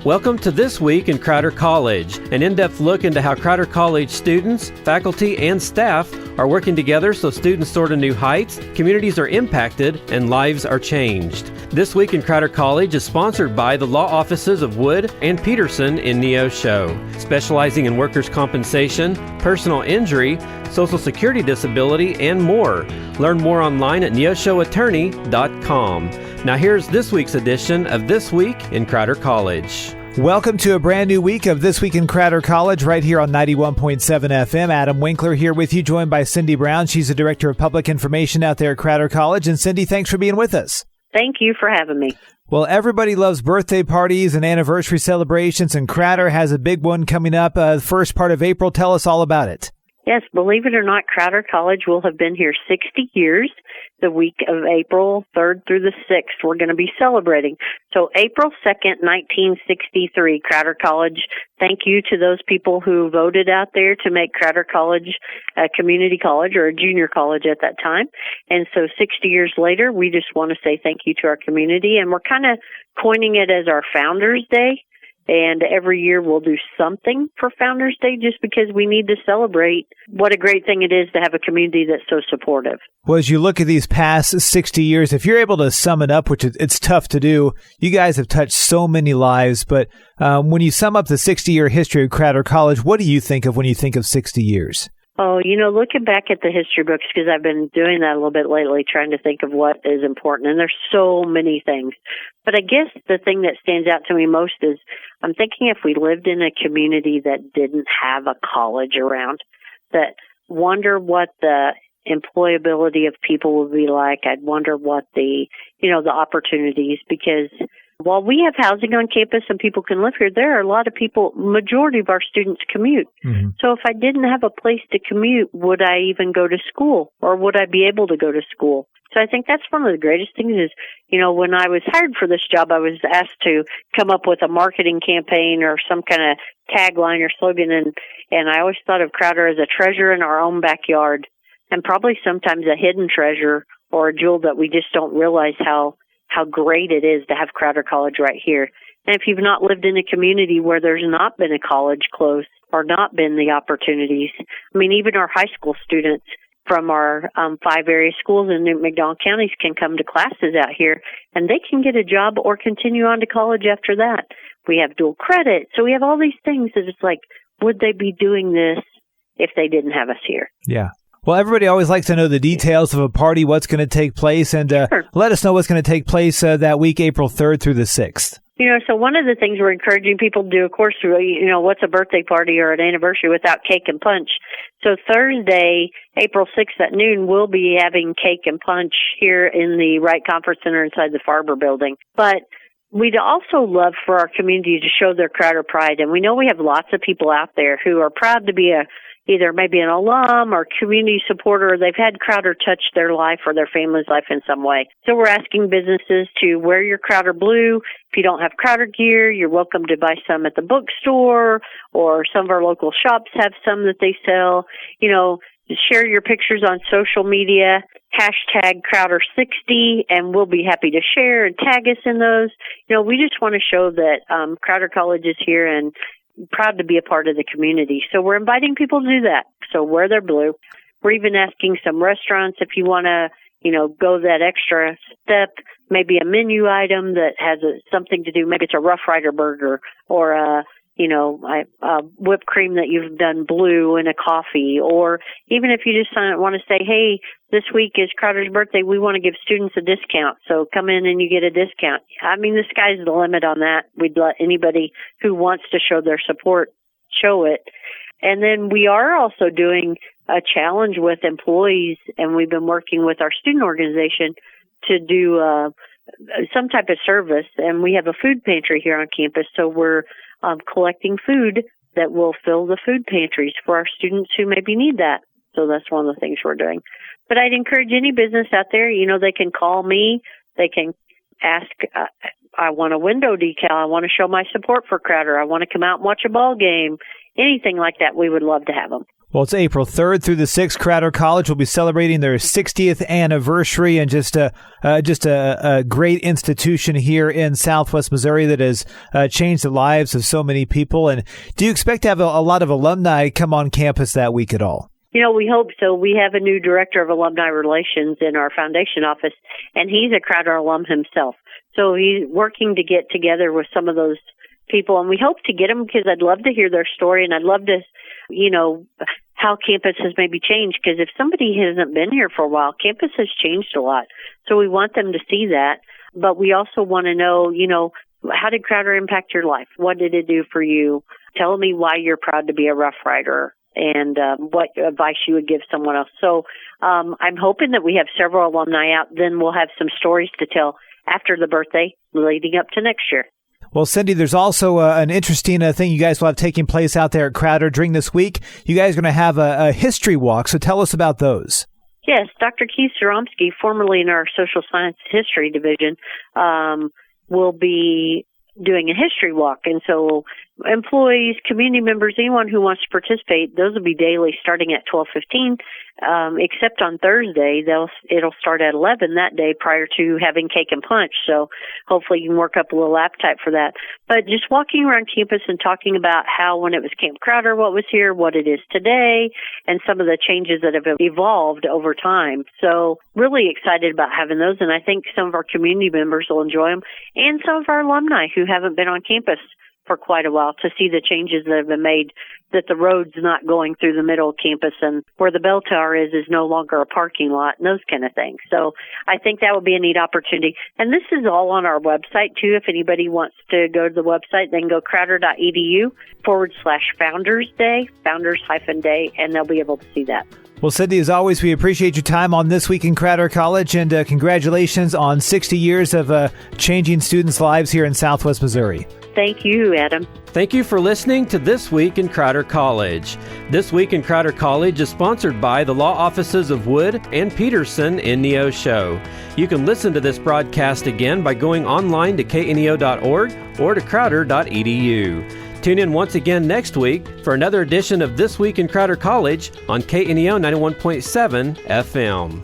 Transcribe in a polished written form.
Welcome to This Week in Crowder College, an in-depth look into how Crowder College students, faculty, and staff are working together so students soar to new heights, communities are impacted, and lives are changed. This Week in Crowder College is sponsored by the law offices of Wood and Peterson in Neosho, specializing in workers' compensation, personal injury, Social Security disability, and more. Learn more online at neoshoattorney.com. Now here's this week's edition of This Week in Crowder College. Welcome to a brand new week of This Week in Crowder College right here on 91.7 FM. Adam Winkler here with you, joined by Cindy Brown. She's the Director of Public Information out there at Crowder College. And Cindy, thanks for being with us. Thank you for having me. Well, everybody loves birthday parties and anniversary celebrations, and Crowder has a big one coming up the first part of April. Tell us all about it. Yes, believe it or not, Crowder College will have been here 60 years. The week of April 3rd through the 6th, we're going to be celebrating. So April 2nd, 1963, Crowder College. Thank you to those people who voted out there to make Crowder College a community college or a junior college at that time. And so 60 years later, we just want to say thank you to our community. And we're kind of coining it as our Founders Day. And every year we'll do something for Founders Day just because we need to celebrate what a great thing it is to have a community that's so supportive. Well, as you look at these past 60 years, if you're able to sum it up, which it's tough to do, you guys have touched so many lives. But when you sum up the 60-year history of Crowder College, what do you think of when you think of 60 years? Oh, looking back at the history books, because I've been doing that a little bit lately, trying to think of what is important, and there's so many things. But I guess the thing that stands out to me most is I'm thinking if we lived in a community that didn't have a college around, that wonder what the employability of people would be like. I'd wonder what the opportunities, because while we have housing on campus and people can live here, there are a lot of people, majority of our students commute. Mm-hmm. So if I didn't have a place to commute, would I even go to school, or would I be able to go to school? So I think that's one of the greatest things is, when I was hired for this job, I was asked to come up with a marketing campaign or some kind of tagline or slogan. And I always thought of Crowder as a treasure in our own backyard, and probably sometimes a hidden treasure or a jewel that we just don't realize how great it is to have Crowder College right here. And if you've not lived in a community where there's not been a college close or not been the opportunities, even our high school students from our 5 area schools in Newton McDonald counties can come to classes out here, and they can get a job or continue on to college after that. We have dual credit. So we have all these things that it's like, would they be doing this if they didn't have us here? Yeah. Well, everybody always likes to know the details of a party, what's going to take place, and Sure. Let us know what's going to take place that week, April 3rd through the 6th. So one of the things we're encouraging people to do, of course, what's a birthday party or an anniversary without cake and punch? So Thursday, April 6th at noon, we'll be having cake and punch here in the Wright Conference Center inside the Farber building. But we'd also love for our community to show their Crowder pride. And we know we have lots of people out there who are proud to be either maybe an alum or community supporter. They've had Crowder touch their life or their family's life in some way. So we're asking businesses to wear your Crowder blue. If you don't have Crowder gear, you're welcome to buy some at the bookstore, or some of our local shops have some that they sell. Share your pictures on social media, hashtag Crowder60, and we'll be happy to share and tag us in those. We just want to show that Crowder College is here and proud to be a part of the community. So we're inviting people to do that. So wear their blue. We're even asking some restaurants if you want to, go that extra step, maybe a menu item that has something to do. Maybe it's a Rough Rider burger or a whipped cream that you've done blue in a coffee. Or even if you just want to say, hey, this week is Crowder's birthday, we want to give students a discount. So come in and you get a discount. The sky's the limit on that. We'd let anybody who wants to show their support show it. And then we are also doing a challenge with employees, and we've been working with our student organization to do some type of service. And we have a food pantry here on campus, so we're collecting food that will fill the food pantries for our students who maybe need that. So that's one of the things we're doing. But I'd encourage any business out there, they can call me. They can ask, I want a window decal. I want to show my support for Crowder. I want to come out and watch a ball game. anything like that, we would love to have them. Well, it's April 3rd through the 6th. Crowder College will be celebrating their 60th anniversary, and just a great institution here in Southwest Missouri that has changed the lives of so many people. And do you expect to have a lot of alumni come on campus that week at all? We hope so. We have a new director of alumni relations in our foundation office, and he's a Crowder alum himself. So he's working to get together with some of those people, and we hope to get them because I'd love to hear their story, and I'd love to, how campus has maybe changed, because if somebody hasn't been here for a while, campus has changed a lot. So we want them to see that, but we also want to know, how did Crowder impact your life? What did it do for you? Tell me why you're proud to be a Rough Rider, and what advice you would give someone else. So I'm hoping that we have several alumni out. Then we'll have some stories to tell after the birthday leading up to next year. Well, Cindy, there's also an interesting thing you guys will have taking place out there at Crowder during this week. You guys are going to have a history walk, so tell us about those. Yes, Dr. Keith Zaromsky, formerly in our social science history division, will be doing a history walk. And so employees, community members, anyone who wants to participate, those will be daily starting at 12:15, except on Thursday. It'll start at 11 that day prior to having cake and punch. So hopefully you can work up a little appetite for that. But just walking around campus and talking about how when it was Camp Crowder, what was here, what it is today, and some of the changes that have evolved over time. So really excited about having those, and I think some of our community members will enjoy them, and some of our alumni who haven't been on campus for quite a while to see the changes that have been made, that the road's not going through the middle of campus, and where the bell tower is no longer a parking lot, and those kind of things. So I think that would be a neat opportunity. And this is all on our website, too. If anybody wants to go to the website, they can go crowder.edu/Founders Day, Founders-Day, and they'll be able to see that. Well, Cindy, as always, we appreciate your time on This Week in Crowder College, and congratulations on 60 years of changing students' lives here in Southwest Missouri. Thank you, Adam. Thank you for listening to This Week in Crowder College. This Week in Crowder College is sponsored by the law offices of Wood and Peterson in Neosho. You can listen to this broadcast again by going online to kneo.org or to crowder.edu. Tune in once again next week for another edition of This Week in Crowder College on KNEO 91.7 FM.